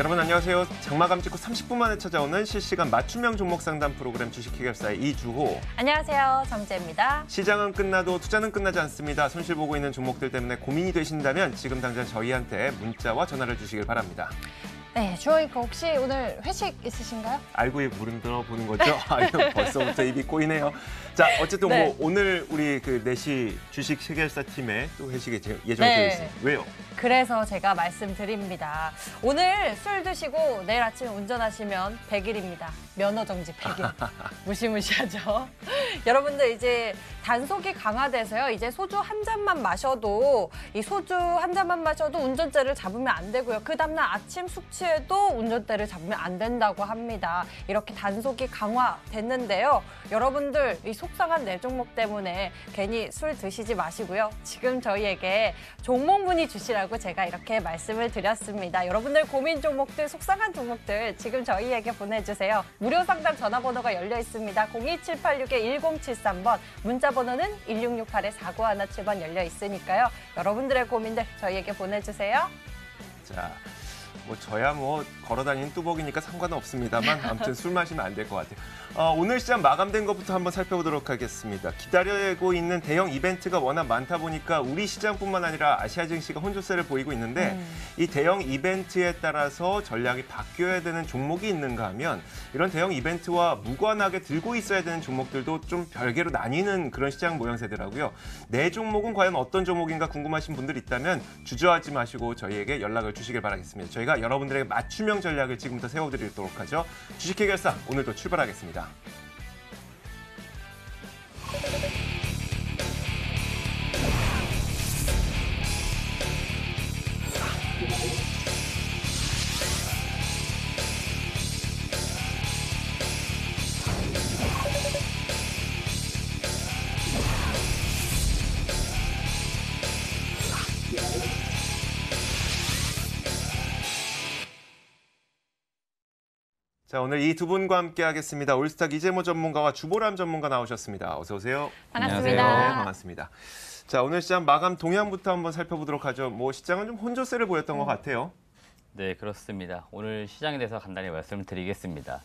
여러분 안녕하세요. 장마감 찍고 30분 만에 찾아오는 실시간 맞춤형 종목 상담 프로그램 주식해결사의 이주호. 안녕하세요. 정재입니다. 시장은 끝나도 투자는 끝나지 않습니다. 손실 보고 있는 종목들 때문에 고민이 되신다면 지금 당장 저희한테 문자와 전화를 주시길 바랍니다. 네, 주호이거 혹시 오늘 회식 있으신가요? 알고에 물들어 보는 거죠? 아유, 벌써부터 입이 꼬이네요. 자, 어쨌든 네. 뭐 오늘 우리 그 4시 주식 해결사 팀의 또 회식이 예정되어 있습니다. 왜요? 그래서 제가 말씀드립니다. 오늘 술 드시고 내일 아침에 운전하시면 100일입니다. 면허 정지 100일. 무시무시하죠? 여러분들 이제 단속이 강화돼서요. 이제 소주 한 잔만 마셔도 이 소주 한 잔만 마셔도 운전대를 잡으면 안 되고요. 그 다음날 아침 숙취에도 운전대를 잡으면 안 된다고 합니다. 이렇게 단속이 강화됐는데요. 여러분들 이 속상한 내 종목 때문에 괜히 술 드시지 마시고요. 지금 저희에게 종목 문의 주시라고 제가 이렇게 말씀을 드렸습니다. 여러분들 고민 종목들, 속상한 종목들 지금 저희에게 보내주세요. 무료 상담 전화번호가 열려 있습니다. 02786-1073번, 문자 번호는 1668-4917번 열려 있으니까요. 여러분들의 고민들 저희에게 보내주세요. 자, 뭐 저야 뭐 걸어다니는 뚜벅이니까 상관은 없습니다만 아무튼 술 마시면 안 될 것 같아요. 오늘 시장 마감된 것부터 한번 살펴보도록 하겠습니다. 기다리고 있는 대형 이벤트가 워낙 많다 보니까 우리 시장뿐만 아니라 아시아 증시가 혼조세를 보이고 있는데 이 대형 이벤트에 따라서 전략이 바뀌어야 되는 종목이 있는가 하면 이런 대형 이벤트와 무관하게 들고 있어야 되는 종목들도 좀 별개로 나뉘는 그런 시장 모양새더라고요. 내 종목은 과연 어떤 종목인가 궁금하신 분들 있다면 주저하지 마시고 저희에게 연락을 주시길 바라겠습니다. 저희가 여러분들에게 맞춤형 전략을 지금부터 세워드리도록 하죠. 주식해결사 오늘도 출발하겠습니다. 자, 오늘 이 두 분과 함께 하겠습니다. 올스타 이재모 전문가와 주보람 전문가 나오셨습니다. 어서 오세요. 반갑습니다. 네, 반갑습니다. 자, 오늘 시장 마감 동향부터 한번 살펴보도록 하죠. 뭐 시장은 좀 혼조세를 보였던 것 같아요. 네, 그렇습니다. 오늘 시장에 대해서 간단히 말씀을 드리겠습니다.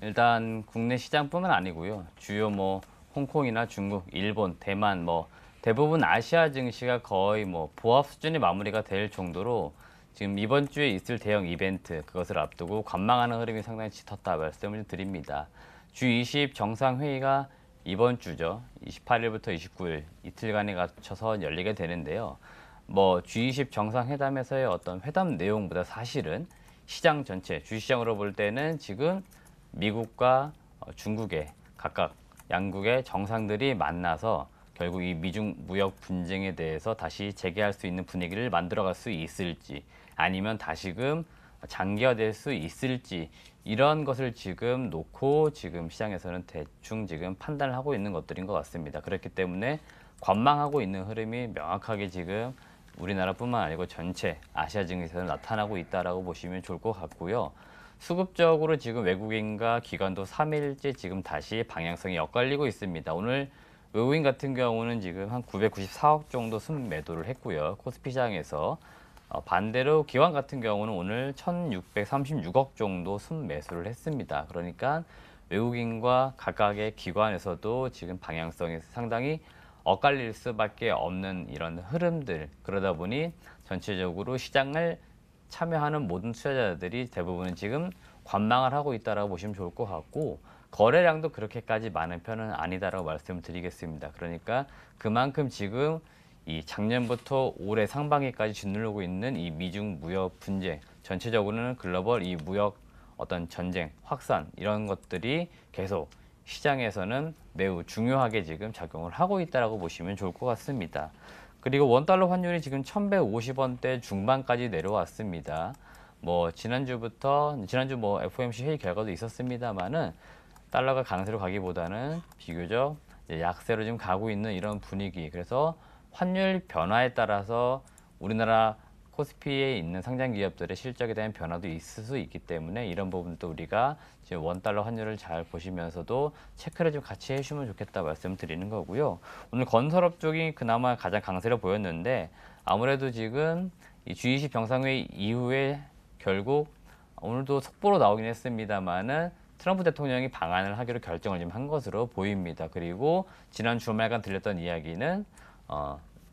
일단 국내 시장뿐만 아니고요. 주요 뭐 홍콩이나 중국, 일본, 대만 뭐 대부분 아시아 증시가 거의 뭐 보합 수준의 마무리가 될 정도로 지금 이번 주에 있을 대형 이벤트 그것을 앞두고 관망하는 흐름이 상당히 짙었다 말씀을 드립니다. G20 정상회의가 이번 주죠. 28일부터 29일 이틀간에 갖춰서 열리게 되는데요. 뭐 G20 정상회담에서의 어떤 회담 내용보다 사실은 시장 전체, 주시장으로 볼 때는 지금 미국과 중국의 각각 양국의 정상들이 만나서 결국 이 미중 무역 분쟁에 대해서 다시 재개할 수 있는 분위기를 만들어갈 수 있을지 아니면 다시금 장기화될 수 있을지 이런 것을 지금 놓고 지금 시장에서는 대충 지금 판단을 하고 있는 것들인 것 같습니다. 그렇기 때문에 관망하고 있는 흐름이 명확하게 지금 우리나라뿐만 아니고 전체 아시아 증시에서 나타나고 있다라고 보시면 좋을 것 같고요. 수급적으로 지금 외국인과 기관도 3일째 지금 다시 방향성이 엇갈리고 있습니다. 오늘 외국인 같은 경우는 지금 한 994억 정도 순매도를 했고요. 코스피 시장에서 반대로 기관 같은 경우는 오늘 1,636억 정도 순매수를 했습니다. 그러니까 외국인과 각각의 기관에서도 지금 방향성이 상당히 엇갈릴 수밖에 없는 이런 흐름들. 그러다 보니 전체적으로 시장을 참여하는 모든 투자자들이 대부분 지금 관망을 하고 있다고 보시면 좋을 것 같고 거래량도 그렇게까지 많은 편은 아니다라고 말씀을 드리겠습니다. 그러니까 그만큼 지금 이 작년부터 올해 상반기까지 짓누르고 있는 이 미중 무역 분쟁, 전체적으로는 글로벌 이 무역 어떤 전쟁, 확산 이런 것들이 계속 시장에서는 매우 중요하게 지금 작용을 하고 있다고 보시면 좋을 것 같습니다. 그리고 원달러 환율이 지금 1,150원대 중반까지 내려왔습니다. 뭐 지난주 뭐 FOMC 회의 결과도 있었습니다만은 달러가 강세로 가기보다는 비교적 약세로 지금 가고 있는 이런 분위기. 그래서 환율 변화에 따라서 우리나라 코스피에 있는 상장 기업들의 실적에 대한 변화도 있을 수 있기 때문에 이런 부분도 우리가 지금 원달러 환율을 잘 보시면서도 체크를 좀 같이 해주시면 좋겠다 말씀드리는 거고요. 오늘 건설업 쪽이 그나마 가장 강세로 보였는데 아무래도 지금 이 G20 정상회의 이후에 결국 오늘도 속보로 나오긴 했습니다만은 트럼프 대통령이 방한을 하기로 결정을 지금 한 것으로 보입니다. 그리고 지난 주말간 들렸던 이야기는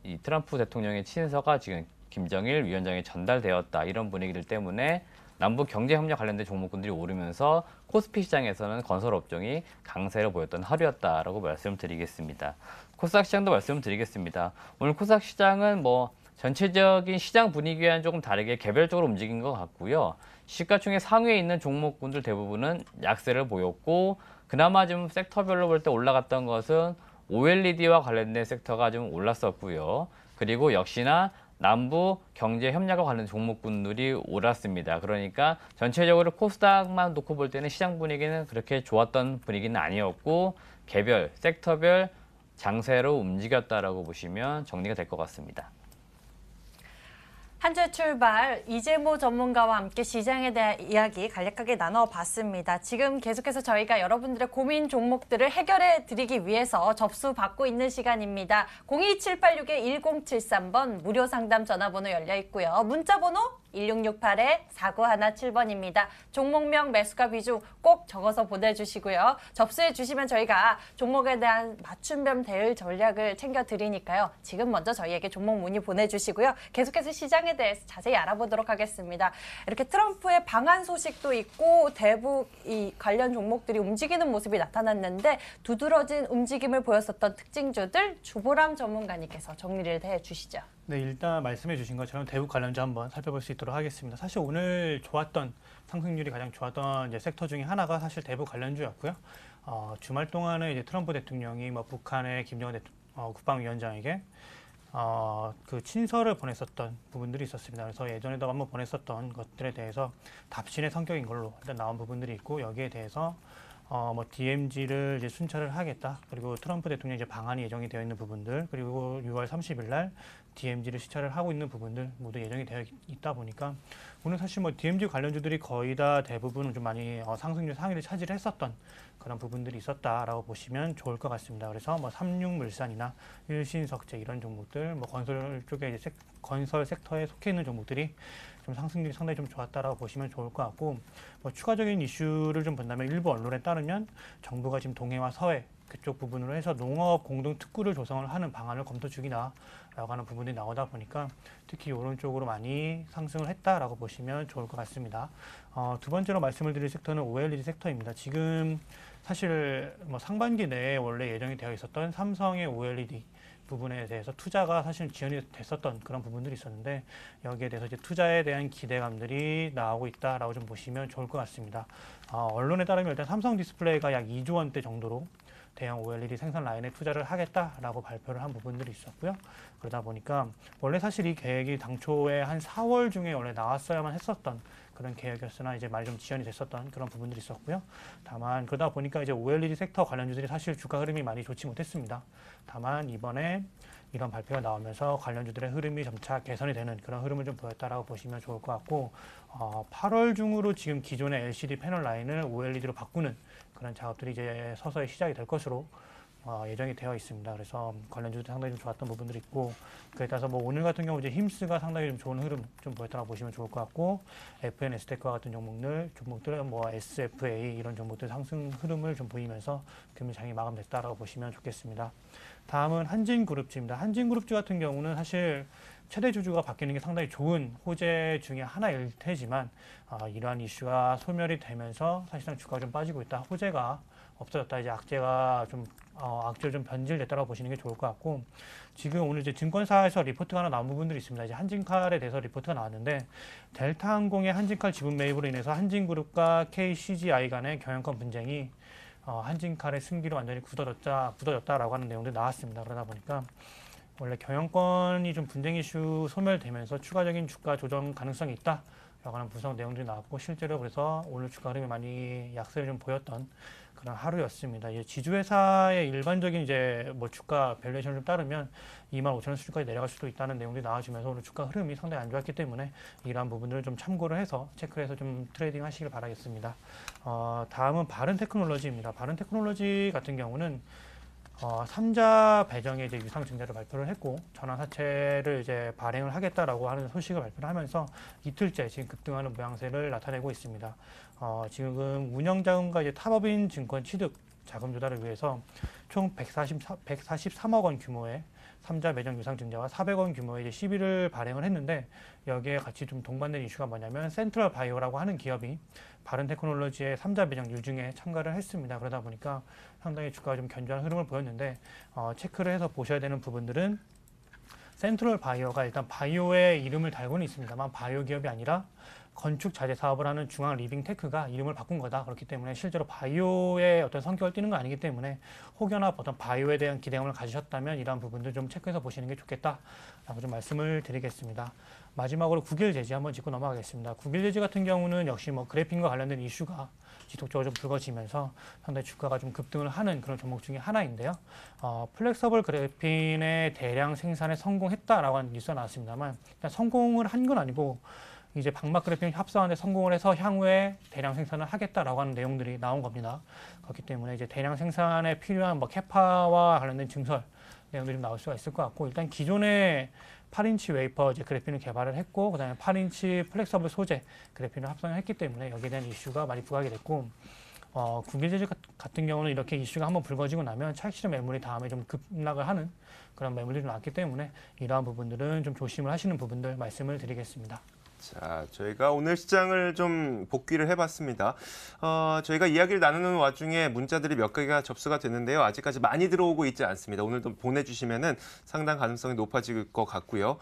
이 트럼프 대통령의 친서가 지금 김정일 위원장에 전달되었다 이런 분위기들 때문에 남북 경제협력 관련된 종목군들이 오르면서 코스피 시장에서는 건설 업종이 강세를 보였던 하루였다라고 말씀드리겠습니다. 코스닥 시장도 말씀드리겠습니다. 오늘 코스닥 시장은 뭐 전체적인 시장 분위기와는 조금 다르게 개별적으로 움직인 것 같고요. 시가총액 상위에 있는 종목군들 대부분은 약세를 보였고 그나마 좀 섹터별로 볼 때 올라갔던 것은 OLED와 관련된 섹터가 좀 올랐었고요. 그리고 역시나 남북 경제 협력과 관련된 종목군들이 올랐습니다. 그러니까 전체적으로 코스닥만 놓고 볼 때는 시장 분위기는 그렇게 좋았던 분위기는 아니었고 개별, 섹터별 장세로 움직였다라고 보시면 정리가 될 것 같습니다. 한 주의 출발, 이재모 전문가와 함께 시장에 대한 이야기 간략하게 나눠봤습니다. 지금 계속해서 저희가 여러분들의 고민 종목들을 해결해 드리기 위해서 접수받고 있는 시간입니다. 02786-1073번 무료 상담 전화번호 열려 있고요. 문자번호 1668-4917번입니다. 종목명, 매수가 비중 꼭 적어서 보내주시고요. 접수해 주시면 저희가 종목에 대한 맞춤형 대응 전략을 챙겨드리니까요. 지금 먼저 저희에게 종목 문의 보내주시고요. 계속해서 시장에 대해서 자세히 알아보도록 하겠습니다. 이렇게 트럼프의 방한 소식도 있고 대북 이 관련 종목들이 움직이는 모습이 나타났는데 두드러진 움직임을 보였었던 특징주들 주보람 전문가님께서 정리를 해주시죠. 네, 일단 말씀해 주신 것처럼 대북 관련주 한번 살펴볼 수 있도록 하겠습니다. 사실 오늘 좋았던 상승률이 가장 좋았던 이제 섹터 중에 하나가 사실 대북 관련주였고요. 주말 동안에 이제 트럼프 대통령이 뭐 북한의 김정은 국방위원장에게 그 친서를 보냈었던 부분들이 있었습니다. 그래서 예전에도 한번 보냈었던 것들에 대해서 답신의 성격인 걸로 일단 나온 부분들이 있고 여기에 대해서 뭐 DMZ를 이제 순찰을 하겠다. 그리고 트럼프 대통령 이제 방한이 예정이 되어 있는 부분들, 그리고 6월 30일 날 DMZ를 시찰을 하고 있는 부분들 모두 예정이 되어 있다 보니까 오늘 사실 뭐 DMZ 관련주들이 거의 다 대부분 좀 많이 상승률 상위를 차지했었던 그런 부분들이 있었다라고 보시면 좋을 것 같습니다. 그래서 뭐 삼육물산이나 일신석재 이런 종목들, 뭐 건설 쪽에 이제 건설 섹터에 속해 있는 종목들이 좀 상승률이 상당히 좀 좋았다라고 보시면 좋을 것 같고, 뭐 추가적인 이슈를 좀 본다면 일부 언론에 따르면 정부가 지금 동해와 서해 그쪽 부분으로 해서 농업 공동 특구를 조성을 하는 방안을 검토 중이다라고 하는 부분이 나오다 보니까 특히 이런 쪽으로 많이 상승을 했다라고 보시면 좋을 것 같습니다. 두 번째로 말씀을 드릴 섹터는 OLED 섹터입니다. 지금 사실 뭐 상반기 내에 원래 예정이 되어 있었던 삼성의 OLED 부분에 대해서 투자가 사실 지연이 됐었던 그런 부분들이 있었는데 여기에 대해서 이제 투자에 대한 기대감들이 나오고 있다라고 좀 보시면 좋을 것 같습니다. 언론에 따르면 일단 삼성 디스플레이가 약 2조 원대 정도로 대형 OLED 생산 라인에 투자를 하겠다라고 발표를 한 부분들이 있었고요. 그러다 보니까 원래 사실 이 계획이 당초에 한 4월 중에 원래 나왔어야만 했었던 그런 계획이었으나 이제 많이 좀 지연이 됐었던 그런 부분들이 있었고요. 다만 그러다 보니까 이제 OLED 섹터 관련주들이 사실 주가 흐름이 많이 좋지 못했습니다. 다만 이번에 이런 발표가 나오면서 관련주들의 흐름이 점차 개선이 되는 그런 흐름을 좀 보였다라고 보시면 좋을 것 같고 8월 중으로 지금 기존의 LCD 패널 라인을 OLED로 바꾸는 그런 작업들이 이제 서서히 시작이 될 것으로 예정이 되어 있습니다. 그래서 관련주도 상당히 좀 좋았던 부분들이 있고 그에 따라서 뭐 오늘 같은 경우 이제 힘스가 상당히 좀 좋은 흐름 좀 보였다고 보시면 좋을 것 같고 FNS테크와 같은 종목들은 뭐 SFA 이런 종목들 상승 흐름을 좀 보이면서 금융장이 마감됐다라고 보시면 좋겠습니다. 다음은 한진그룹주입니다. 한진그룹주 같은 경우는 사실 최대 주주가 바뀌는 게 상당히 좋은 호재 중에 하나일 테지만 이러한 이슈가 소멸이 되면서 사실상 주가가 좀 빠지고 있다. 호재가 없어졌다. 이제 악재가 좀 악재로 좀 변질됐다고 보시는 게 좋을 것 같고 지금 오늘 이제 증권사에서 리포트가 하나 나온 부분들이 있습니다. 이제 한진칼에 대해서 리포트가 나왔는데 델타항공의 한진칼 지분 매입으로 인해서 한진그룹과 KCGI 간의 경영권 분쟁이 한진칼의 승기로 완전히 굳어졌다라고 하는 내용들이 나왔습니다. 그러다 보니까 원래 경영권이 좀 분쟁 이슈 소멸되면서 추가적인 주가 조정 가능성이 있다라고 하는 분석 내용들이 나왔고 실제로 그래서 오늘 주가 흐름이 많이 약세를 좀 보였던 그런 하루였습니다. 이제 지주회사의 일반적인 이제 뭐 주가 밸류에이션을 따르면 25,000원 수준까지 내려갈 수도 있다는 내용들이 나와주면서 오늘 주가 흐름이 상당히 안 좋았기 때문에 이러한 부분들을 좀 참고를 해서 체크를 해서 좀 트레이딩 하시길 바라겠습니다. 다음은 바른테크놀로지입니다. 바른테크놀로지 같은 경우는 삼자 배정의 이제 유상 증자를 발표를 했고 전환 사채를 이제 발행을 하겠다라고 하는 소식을 발표를 하면서 이틀째 지금 급등하는 모양새를 나타내고 있습니다. 지금 운영자금과 이제 타법인 증권 취득 자금 조달을 위해서 총 143억 원 규모의 삼자 매정 유상 증자와 400원 규모의 이제 시비를 발행을 했는데 여기에 같이 좀 동반된 이슈가 뭐냐면 센트럴 바이오라고 하는 기업이 바른 테크놀로지의 삼자 매정 유증에 참가를 했습니다. 그러다 보니까 상당히 주가가 좀 견조한 흐름을 보였는데 체크를 해서 보셔야 되는 부분들은 센트럴 바이오가 일단 바이오의 이름을 달고는 있습니다만 바이오 기업이 아니라 건축 자재 사업을 하는 중앙 리빙테크가 이름을 바꾼 거다. 그렇기 때문에 실제로 바이오의 어떤 성격을 띠는 거 아니기 때문에 혹여나 어떤 바이오에 대한 기대감을 가지셨다면 이러한 부분들 좀 체크해서 보시는 게 좋겠다라고 좀 말씀을 드리겠습니다. 마지막으로 국일제지 한번 짚고 넘어가겠습니다. 국일제지 같은 경우는 역시 뭐 그래핀과 관련된 이슈가 지속적으로 좀 불거지면서 상당히 주가가 좀 급등을 하는 그런 종목 중에 하나인데요. 플렉서블 그래핀의 대량 생산에 성공했다라고 하는 뉴스가 나왔습니다만 일단 성공을 한 건 아니고 이제 방막 그래핀 합성하는데 성공을 해서 향후에 대량 생산을 하겠다라고 하는 내용들이 나온 겁니다. 그렇기 때문에 이제 대량 생산에 필요한 뭐 캐파와 관련된 증설 내용들이 좀 나올 수가 있을 것 같고 일단 기존의 8인치 웨이퍼 이제 그래핀을 개발을 했고 그다음에 8인치 플렉서블 소재 그래핀을 합성을 했기 때문에 여기에 대한 이슈가 많이 부각이 됐고 국일제지 같은 경우는 이렇게 이슈가 한번 불거지고 나면 차익 실현 매물이 다음에 좀 급락을 하는 그런 매물들이 좀 나왔기 때문에 이러한 부분들은 좀 조심을 하시는 부분들 말씀을 드리겠습니다. 자, 저희가 오늘 시장을 좀 복귀를 해봤습니다. 저희가 이야기를 나누는 와중에 문자들이 몇 개가 접수가 됐는데요. 아직까지 많이 들어오고 있지 않습니다. 오늘도 보내주시면은 상당 가능성이 높아질 것 같고요.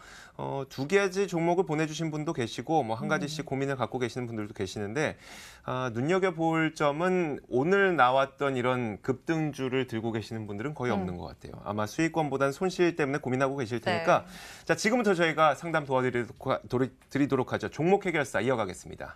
두 가지 종목을 보내주신 분도 계시고 뭐 한 가지씩 고민을 갖고 계시는 분들도 계시는데 눈여겨볼 점은 오늘 나왔던 이런 급등주를 들고 계시는 분들은 거의 없는 것 같아요. 아마 수익권보다는 손실 때문에 고민하고 계실 테니까 자, 지금부터 저희가 상담 도와드리도록 하죠. 종목 해결사 이어가겠습니다.